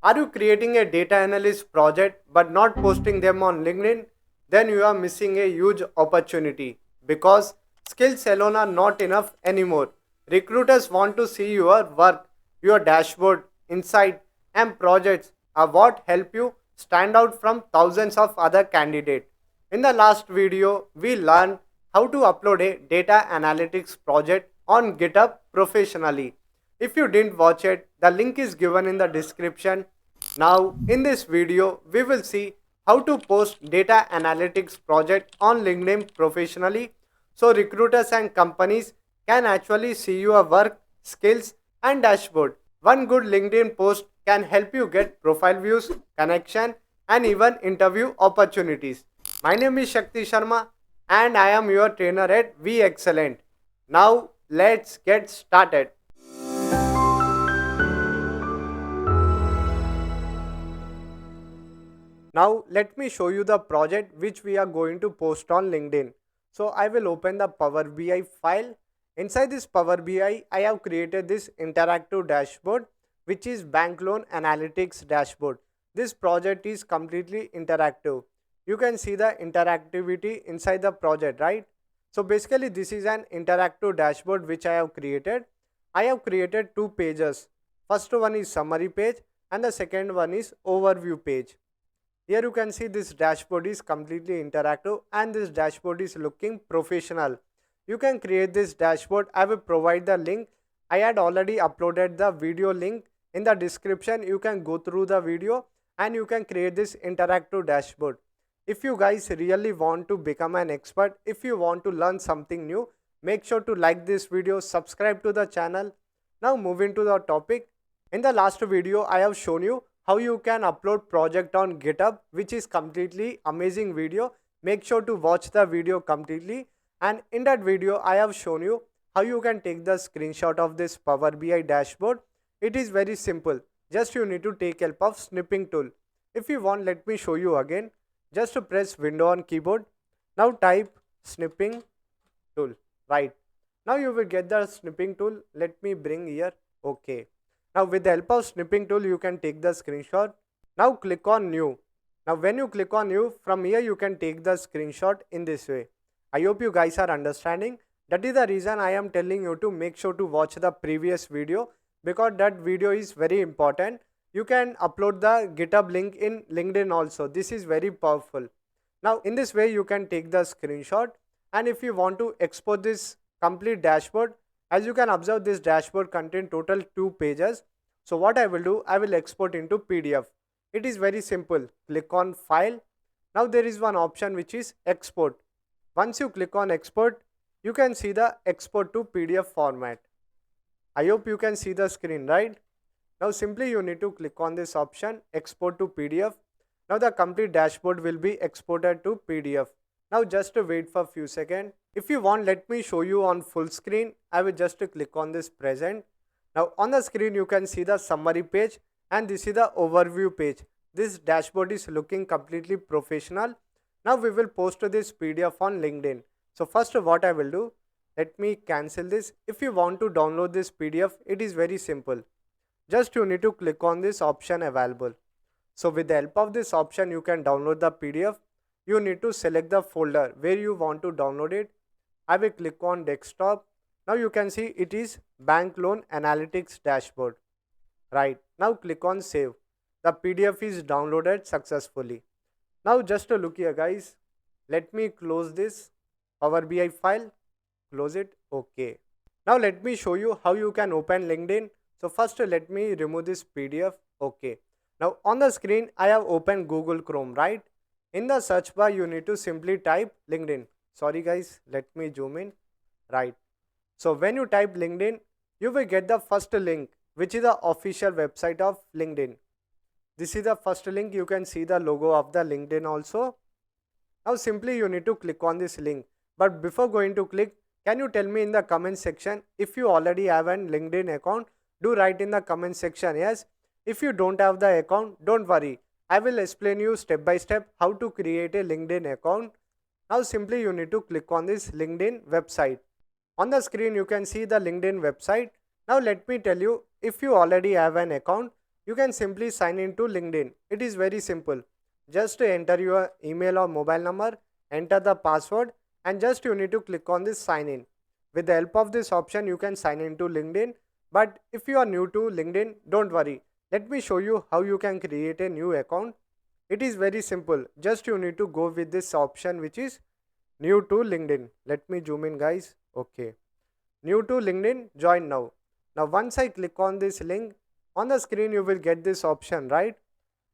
Are you creating a data analyst project but not posting them on LinkedIn? Then you are missing a huge opportunity because skills alone are not enough anymore. Recruiters want to see your work, your dashboard, insight, and projects are what help you stand out from thousands of other candidates. In the last video, we learned how to upload a data analytics project on GitHub professionally. If you didn't watch it, the link is given in the description. Now, in this video, we will see how to post data analytics project on LinkedIn professionally so recruiters and companies can actually see your work, skills, and dashboard. One good LinkedIn post can help you get profile views, connection, and even interview opportunities. My name is Shakti Sharma and I am your trainer at V Excellent. Now, let's get started. Now let me show you the project which we are going to post on LinkedIn. So I will open the Power BI file. Inside this Power BI, I have created this interactive dashboard which is bank loan analytics dashboard. This project is completely interactive. You can see the interactivity inside the project, right? So basically this is an interactive dashboard which I have created. I have created two pages. First one is summary page and the second one is overview page. Here you can see this dashboard is completely interactive and this dashboard is looking professional. You can create this dashboard. I will provide the link. I had already uploaded the video link in the description. You can go through the video and you can create this interactive dashboard. If you guys really want to become an expert, if you want to learn something new, make sure to like this video, subscribe to the channel. Now moving to the topic. In the last video, I have shown you how you can upload project on GitHub, which is completely amazing video. Make sure to watch the video completely. And in that video, I have shown you how you can take the screenshot of this Power BI dashboard. It is very simple. Just you need to take help of snipping tool. If you want, let me show you again. Just to press window on keyboard. Now type snipping tool. Right. Now you will get the snipping tool. Let me bring here. Okay. Now with the help of snipping tool, you can take the screenshot. Now click on new. Now when you click on new, from here you can take the screenshot in this way. I hope you guys are understanding. That is the reason I am telling you to make sure to watch the previous video because that video is very important. You can upload the GitHub link in LinkedIn also. This is very powerful. Now in this way you can take the screenshot, and if you want to export this complete dashboard, as you can observe, this dashboard contains total 2 pages. So what I will do, I will export into PDF. It is very simple. Click on file. Now there is one option which is export. Once you click on export, you can see the export to PDF format. I hope you can see the screen, right? Now simply you need to click on this option, export to PDF. Now the complete dashboard will be exported to PDF. Now just wait for a few seconds. If you want, let me show you on full screen. I will just click on this present. Now on the screen you can see the summary page and this is the overview page. This dashboard is looking completely professional. Now we will post this PDF on LinkedIn. So first what I will do, let me cancel this. If you want to download this PDF, it is very simple. Just you need to click on this option available. So with the help of this option, you can download the PDF. You need to select the folder where you want to download it. I will click on desktop. Now you can see it is bank loan analytics dashboard. Right. Now click on save. The PDF is downloaded successfully. Now just a look here guys. Let me close this Power BI file. Close it. Okay. Now let me show you how you can open LinkedIn. So first let me remove this PDF. Okay. Now on the screen I have opened Google Chrome, right? In the search bar you need to simply type LinkedIn. Sorry guys, let me zoom in. Right. So when you type LinkedIn, you will get the first link which is the official website of LinkedIn. This is the first link. You can see the logo of the LinkedIn also. Now simply you need to click on this link. But before going to click, can you tell me in the comment section if you already have an LinkedIn account? Do write in the comment section yes. If you don't have the account, don't worry. I will explain you step by step how to create a LinkedIn account. Now simply you need to click on this LinkedIn website. On the screen you can see the LinkedIn website. Now let me tell you, if you already have an account, you can simply sign into LinkedIn. It is very simple. Just enter your email or mobile number, enter the password, and just you need to click on this sign in. With the help of this option, you can sign into LinkedIn. But if you are new to LinkedIn, don't worry. Let me show you how you can create a new account. It is very simple. Just you need to go with this option which is new to LinkedIn. Let me zoom in, guys. Okay. New to LinkedIn, join now. Now once I click on this link, on the screen you will get this option, right?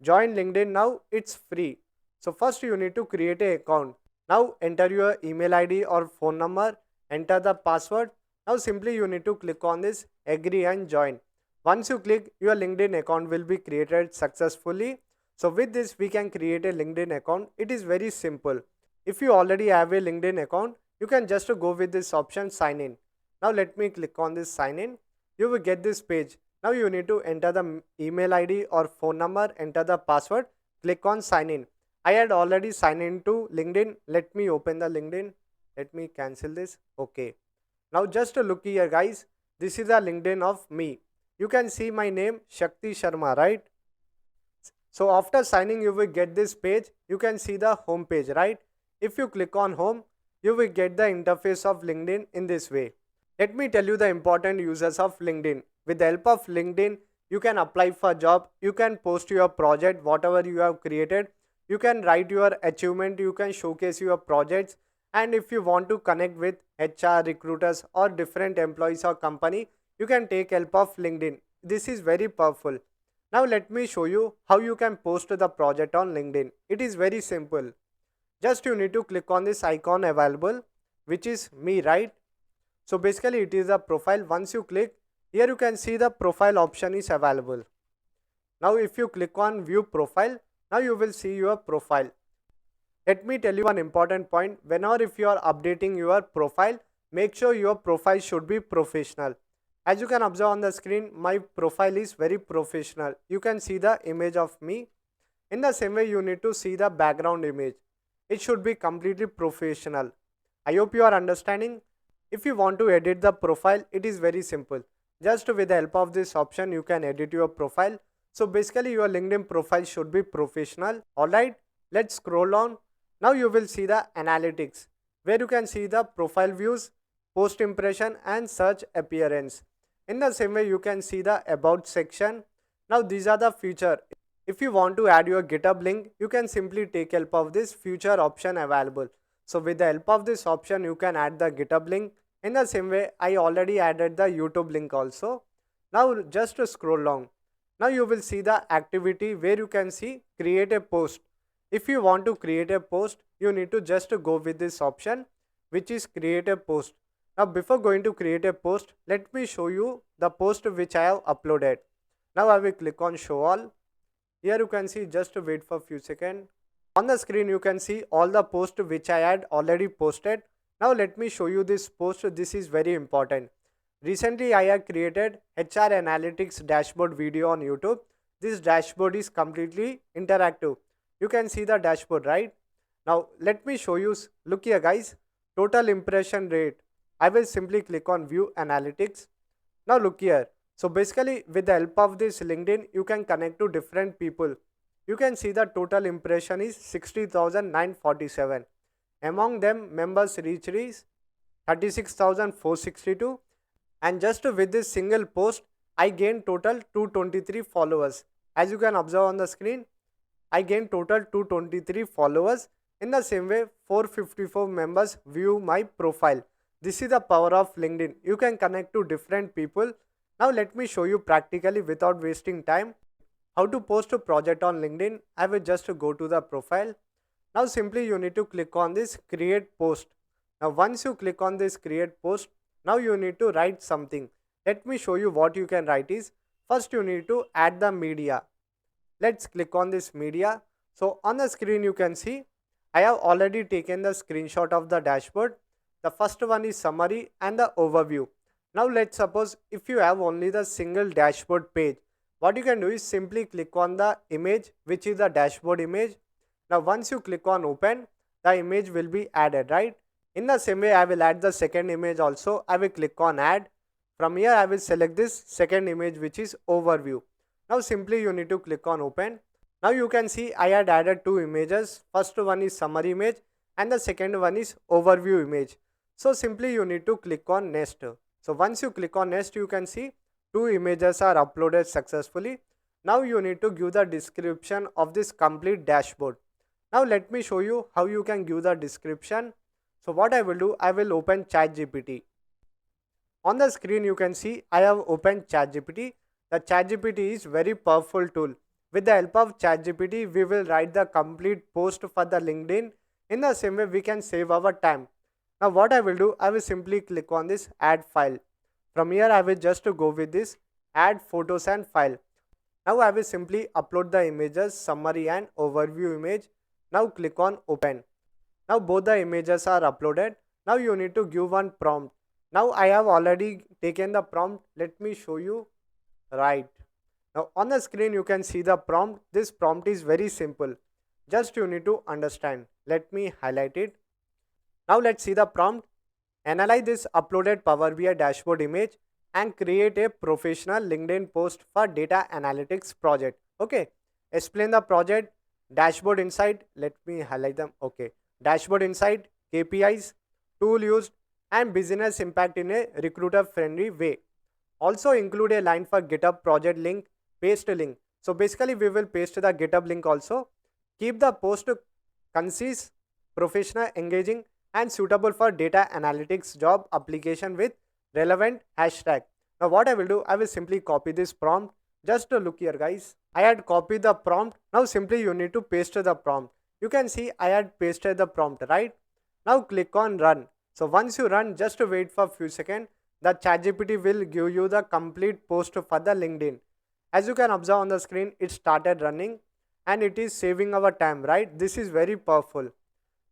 Join LinkedIn now, it's free. So first you need to create an account. Now enter your email ID or phone number, enter the password. Now simply you need to click on this agree and join. Once you click, your LinkedIn account will be created successfully. So with this we can create a LinkedIn account. It is very simple. If you already have a LinkedIn account, you can just go with this option sign in. Now let me click on this sign in. You will get this page. Now you need to enter the email ID or phone number, enter the password, click on sign in. I had already signed in to LinkedIn. Let me open the LinkedIn. Let me cancel this. Okay. Now just look here, guys. This is the LinkedIn of me. You can see my name Shakti Sharma, right? So after signing you will get this page. You can see the home page, right? If you click on home, you will get the interface of LinkedIn in this way. Let me tell you the important uses of LinkedIn. With the help of LinkedIn, you can apply for job, you can post your project, whatever you have created, you can write your achievement, you can showcase your projects, and if you want to connect with HR, recruiters or different employees or company, you can take help of LinkedIn. This is very powerful. Now let me show you how you can post the project on LinkedIn. It is very simple. Just you need to click on this icon available, which is me, right? So basically it is a profile. Once you click, here you can see the profile option is available. Now if you click on view profile, now you will see your profile. Let me tell you one important point. Whenever if you are updating your profile, make sure your profile should be professional. As you can observe on the screen, my profile is very professional. You can see the image of me. In the same way, you need to see the background image. It should be completely professional. I hope you are understanding. If you want to edit the profile, it is very simple. Just with the help of this option, you can edit your profile. So basically your LinkedIn profile should be professional. Alright, let's scroll on. Now you will see the analytics where you can see the profile views, post impression and search appearance. In the same way, you can see the about section. Now these are the feature. If you want to add your GitHub link, you can simply take help of this future option available. So with the help of this option, you can add the GitHub link. In the same way, I already added the YouTube link also. Now just scroll down. Now you will see the activity where you can see create a post. If you want to create a post, you need to just go with this option, which is create a post. Now before going to create a post, let me show you the post which I have uploaded. Now I will click on show all. Here you can see, just wait for a few seconds. On the screen you can see all the posts which I had already posted. Now let me show you this post. This is very important. Recently I have created HR analytics dashboard video on YouTube. This dashboard is completely interactive. You can see the dashboard, right? Now let me show you. Look here, guys. Total impression rate. I will simply click on view analytics. Now look here. So basically with the help of this LinkedIn, you can connect to different people. You can see the total impression is 60,947. Among them, members reached is 36,462. And just with this single post, I gained total 223 followers. As you can observe on the screen, I gained total 223 followers. In the same way, 454 members view my profile. This is the power of LinkedIn. You can connect to different people. Now let me show you practically without wasting time how to post a project on LinkedIn. I will just go to the profile. Now simply you need to click on this create post. Now once you click on this create post, now you need to write something. Let me show you what you can write is. First you need to add the media. Let's click on this media. So on the screen you can see I have already taken the screenshot of the dashboard. The first one is summary and the overview. Now let's suppose if you have only the single dashboard page, what you can do is simply click on the image which is the dashboard image. Now once you click on open, the image will be added, right? In the same way, I will add the second image also. I will click on add. From here I will select this second image which is overview. Now simply you need to click on open. Now you can see I had added two images. First one is summary image and the second one is overview image. So simply you need to click on next. So once you click on next, you can see two images are uploaded successfully. Now you need to give the description of this complete dashboard. Now let me show you how you can give the description. So what I will do, I will open ChatGPT. On the screen you can see I have opened ChatGPT. The ChatGPT is very powerful tool. With the help of ChatGPT, we will write the complete post for the LinkedIn. In the same way, we can save our time. Now what I will do, I will simply click on this add file. From here I will just go with this add photos and file. Now I will simply upload the images, summary and overview image. Now click on open. Now both the images are uploaded. Now you need to give one prompt. Now I have already taken the prompt. Let me show you. Right. Now on the screen you can see the prompt. This prompt is very simple. Just you need to understand. Let me highlight it. Now let's see the prompt. Analyze this uploaded Power BI dashboard image and create a professional LinkedIn post for data analytics project. Okay. Explain the project, dashboard insight. Let me highlight them. Okay. Dashboard insight, KPIs, tool used, and business impact in a recruiter friendly way. Also include a line for GitHub project link, paste link. So basically we will paste the GitHub link also. Keep the post concise, professional, engaging and suitable for data analytics job application with relevant hashtag. Now what I will do, I will simply copy this prompt. Just to look here guys, I had copied the prompt. Now simply you need to paste the prompt. You can see I had pasted the prompt, right? Now click on run. So once you run, just wait for a few seconds. The ChatGPT will give you the complete post for the LinkedIn. As you can observe on the screen, it started running and it is saving our time, right? This is very powerful.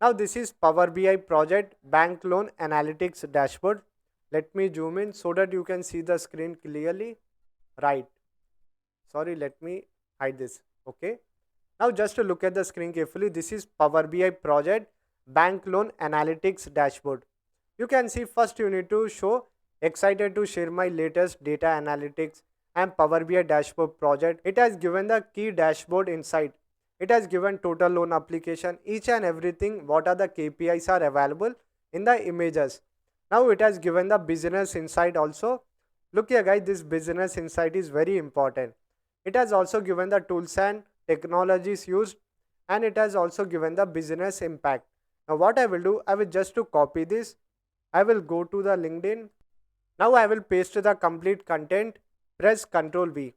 Now this is Power BI project bank loan analytics dashboard. Let me zoom in so that you can see the screen clearly. Right. Sorry, let me hide this. Okay. Now just to look at the screen carefully, this is Power BI project bank loan analytics dashboard. You can see first you need to show excited to share my latest data analytics and Power BI dashboard project. It has given the key dashboard insight. It has given total loan application, each and everything, what are the KPIs are available in the images. Now it has given the business insight also. Look here guys, this business insight is very important. It has also given the tools and technologies used, and it has also given the business impact. Now what I will do, I will just to copy this. I will go to the LinkedIn. Now I will paste the complete content. Press Ctrl V.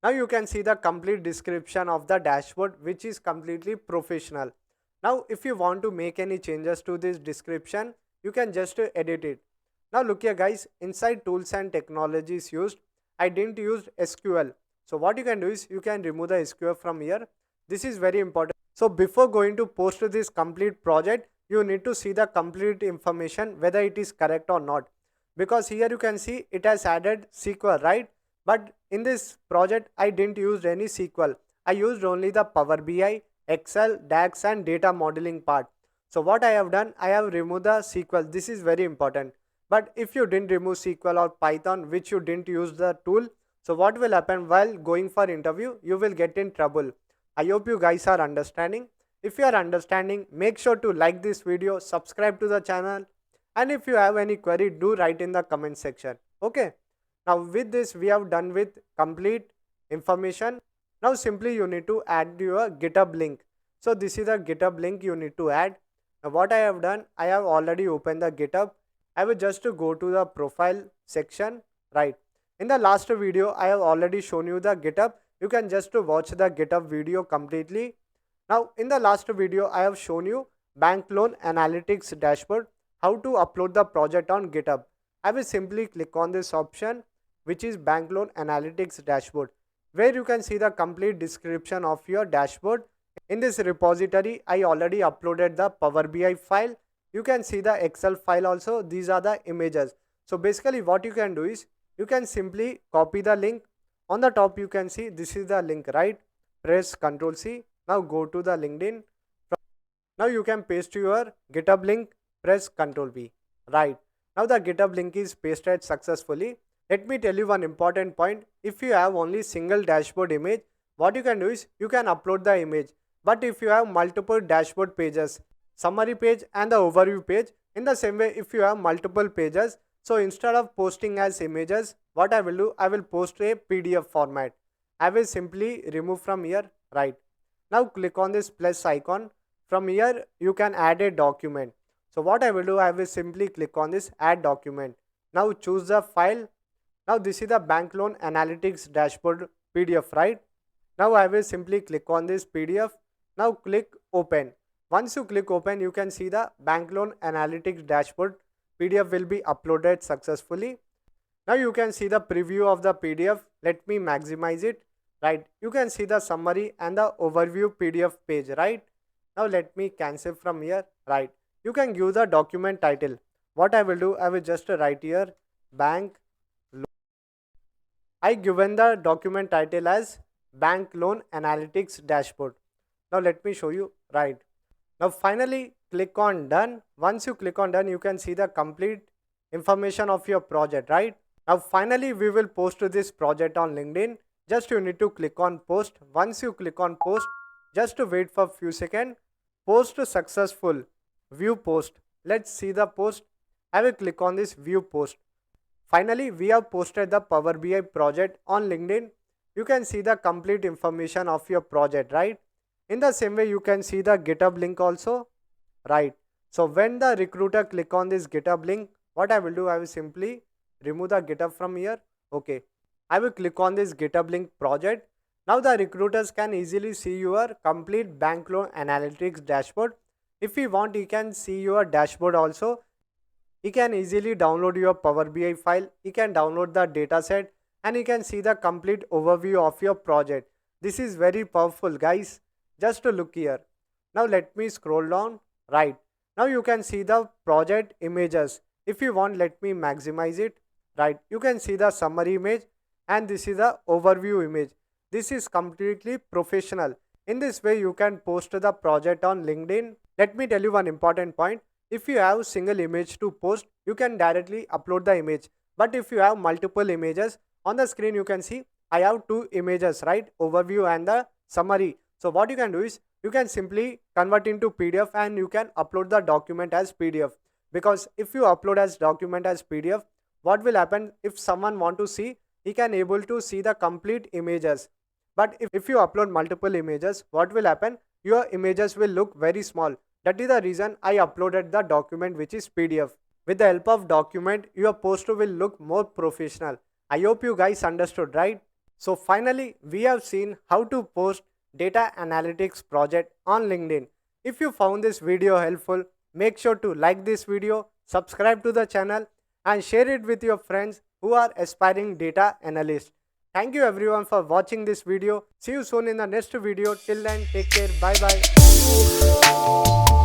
Now you can see the complete description of the dashboard, which is completely professional. Now if you want to make any changes to this description, you can just edit it. Now look here guys, inside tools and technologies used, I didn't use SQL. So what you can do is you can remove the SQL from here. This is very important. So before going to post this complete project, you need to see the complete information whether it is correct or not. Because here you can see it has added SQL, right? But in this project, I didn't use any SQL. I used only the Power BI, Excel, DAX and data modeling part. So what I have done, I have removed the SQL. This is very important. But if you didn't remove SQL or Python, which you didn't use the tool, so what will happen while going for interview, you will get in trouble. I hope you guys are understanding. If you are understanding, make sure to like this video, subscribe to the channel, and if you have any query, do write in the comment section. Okay. Now with this we have done with complete information. Now simply you need to add your GitHub link. So this is the GitHub link you need to add. Now what I have done, I have already opened the GitHub. I will just go to the profile section, right. In the last video, I have already shown you the GitHub. You can just watch the GitHub video completely. Now in the last video, I have shown you bank loan analytics dashboard, how to upload the project on GitHub. I will simply click on this option, which is bank loan analytics dashboard, where you can see the complete description of your dashboard. In this repository, I already uploaded the Power BI file. You can see the Excel file also. These are the images. So basically what you can do is you can simply copy the link. On the top you can see this is the link, right? Press Ctrl C. Now go to the LinkedIn. Now you can paste your GitHub link. Press Ctrl V. Right. Now the GitHub link is pasted successfully. Let me tell you one important point. If you have only single dashboard image, what you can do is you can upload the image. But if you have multiple dashboard pages, summary page and the overview page, in the same way if you have multiple pages, so instead of posting as images, what I will do, I will post a PDF format. I will simply remove from here, right. Now click on this plus icon. From here you can add a document. So what I will do, I will simply click on this add document. Now choose the file. Now this is the bank loan analytics dashboard PDF, right? Now I will simply click on this PDF. Now click open. Once you click open, you can see the bank loan analytics dashboard PDF will be uploaded successfully. Now you can see the preview of the PDF. Let me maximize it, right? You can see the summary and the overview PDF page, right? Now let me cancel from here, right? You can give the document title. What I will do, I will just write here bank. I given the document title as bank loan analytics dashboard. Now let me show you, right. Now finally click on done. Once you click on done, you can see the complete information of your project, right. Now finally we will post this project on LinkedIn. Just you need to click on post. Once you click on post, just to wait for few seconds. Post successful. View post. Let's see the post. I will click on this view post. Finally, we have posted the Power BI project on LinkedIn. You can see the complete information of your project, right? In the same way, you can see the GitHub link also, right? So when the recruiter click on this GitHub link, what I will do, I will simply remove the GitHub from here. Okay. I will click on this GitHub link project. Now the recruiters can easily see your complete bank loan analytics dashboard. If you want, you can see your dashboard also. You can easily download your Power BI file. You can download the dataset and you can see the complete overview of your project. This is very powerful, guys. Just to look here. Now let me scroll down. Right. Now you can see the project images. If you want, let me maximize it. Right. You can see the summary image and this is the overview image. This is completely professional. In this way, you can post the project on LinkedIn. Let me tell you one important point. If you have single image to post, you can directly upload the image. But if you have multiple images, on the screen you can see I have two images, right? Overview and the summary. So what you can do is you can simply convert into PDF and you can upload the document as PDF. Because if you upload as document as PDF, what will happen if someone want to see, he can able to see the complete images. But if you upload multiple images, what will happen? Your images will look very small. That is the reason I uploaded the document which is PDF. With the help of document, your post will look more professional. I hope you guys understood, right? So finally, we have seen how to post data analytics project on LinkedIn. If you found this video helpful, make sure to like this video, subscribe to the channel and share it with your friends who are aspiring data analysts. Thank you everyone for watching this video. See you soon in the next video. Till then, take care. Bye bye.